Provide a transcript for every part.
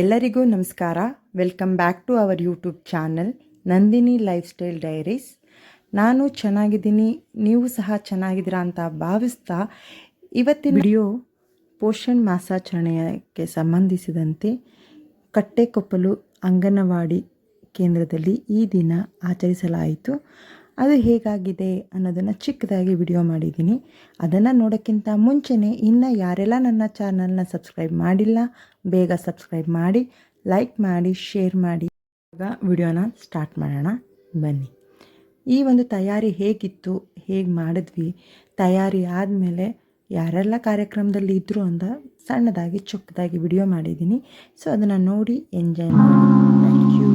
ಎಲ್ಲರಿಗೂ ನಮಸ್ಕಾರ. Welcome back to our YouTube channel Nandini lifestyle diaries. ನಾನು ಚೆನ್ನಾಗಿದ್ದೀನಿ, ನೀವು ಸಹ ಚೆನ್ನಾಗಿದ್ದೀರಾ ಅಂತ ಭಾವಿಸ್ತಾ ಇವತ್ತಿನ ವಿಡಿಯೋ ಪೋಷಣ್ ಮಾಸಾಚರಣೆಗೆ ಸಂಬಂಧಿಸಿದಂತೆ ಕಟ್ಟೆಕೊಪ್ಪಲು ಅಂಗನವಾಡಿ ಕೇಂದ್ರದಲ್ಲಿ ಈ ದಿನ ಆಚರಿಸಲಾಯಿತು. ಅದು ಹೇಗಾಗಿದೆ ಅನ್ನೋದನ್ನು ಚಿಕ್ಕದಾಗಿ ವಿಡಿಯೋ ಮಾಡಿದ್ದೀನಿ. ಅದನ್ನು ನೋಡೋಕ್ಕಿಂತ ಮುಂಚೆನೇ ಇನ್ನು ಯಾರೆಲ್ಲ ನನ್ನ ಚಾನಲ್ನ ಸಬ್ಸ್ಕ್ರೈಬ್ ಮಾಡಿಲ್ಲ ಬೇಗ ಸಬ್ಸ್ಕ್ರೈಬ್ ಮಾಡಿ, ಲೈಕ್ ಮಾಡಿ, ಶೇರ್ ಮಾಡಿ. ಇವಾಗ ವಿಡಿಯೋನ ಸ್ಟಾರ್ಟ್ ಮಾಡೋಣ ಬನ್ನಿ. ಈ ಒಂದು ತಯಾರಿ ಹೇಗಿತ್ತು, ಹೇಗೆ ಮಾಡಿದ್ವಿ, ತಯಾರಿ ಆದಮೇಲೆ ಯಾರೆಲ್ಲ ಕಾರ್ಯಕ್ರಮದಲ್ಲಿ ಇದ್ದರು ಅಂತ ಸಣ್ಣದಾಗಿ ಚಿಕ್ಕದಾಗಿ ವಿಡಿಯೋ ಮಾಡಿದ್ದೀನಿ. ಸೊ ಅದನ್ನು ನೋಡಿ ಎಂಜಾಯ್ ಮಾಡಿ. Thank you.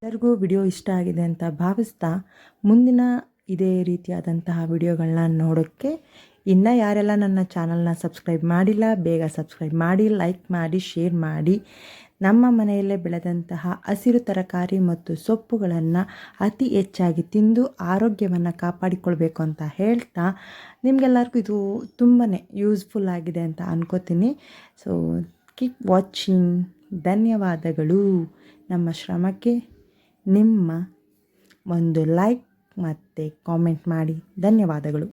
ಎಲ್ಲರಿಗೂ ವಿಡಿಯೋ ಇಷ್ಟ ಆಗಿದೆ ಅಂತ ಭಾವಿಸ್ತಾ ಮುಂದಿನ ಇದೇ ರೀತಿಯಾದಂತಹ ವಿಡಿಯೋಗಳನ್ನ ನೋಡೋಕ್ಕೆ ಇನ್ನು ಯಾರೆಲ್ಲ ನನ್ನ ಚಾನಲ್ನ ಸಬ್ಸ್ಕ್ರೈಬ್ ಮಾಡಿಲ್ಲ ಬೇಗ ಸಬ್ಸ್ಕ್ರೈಬ್ ಮಾಡಿ, ಲೈಕ್ ಮಾಡಿ, ಶೇರ್ ಮಾಡಿ. ನಮ್ಮ ಮನೆಯಲ್ಲೇ ಬೆಳೆದಂತಹ ಹಸಿರು ತರಕಾರಿ ಮತ್ತು ಸೊಪ್ಪುಗಳನ್ನು ಅತಿ ಹೆಚ್ಚಾಗಿ ತಿಂದು ಆರೋಗ್ಯವನ್ನು ಕಾಪಾಡಿಕೊಳ್ಬೇಕು ಅಂತ ಹೇಳ್ತಾ ನಿಮಗೆಲ್ಲರಿಗೂ ಇದು ತುಂಬಾ ಯೂಸ್ಫುಲ್ ಆಗಿದೆ ಅಂತ ಅನ್ಕೋತೀನಿ. So keep watching. ಧನ್ಯವಾದಗಳು. ನಮ್ಮ ಶ್ರಮಕ್ಕೆ ನಿಮ್ಮ ಒಂದು ಲೈಕ್ ಮತ್ತು ಕಾಮೆಂಟ್ ಮಾಡಿ. ಧನ್ಯವಾದಗಳು.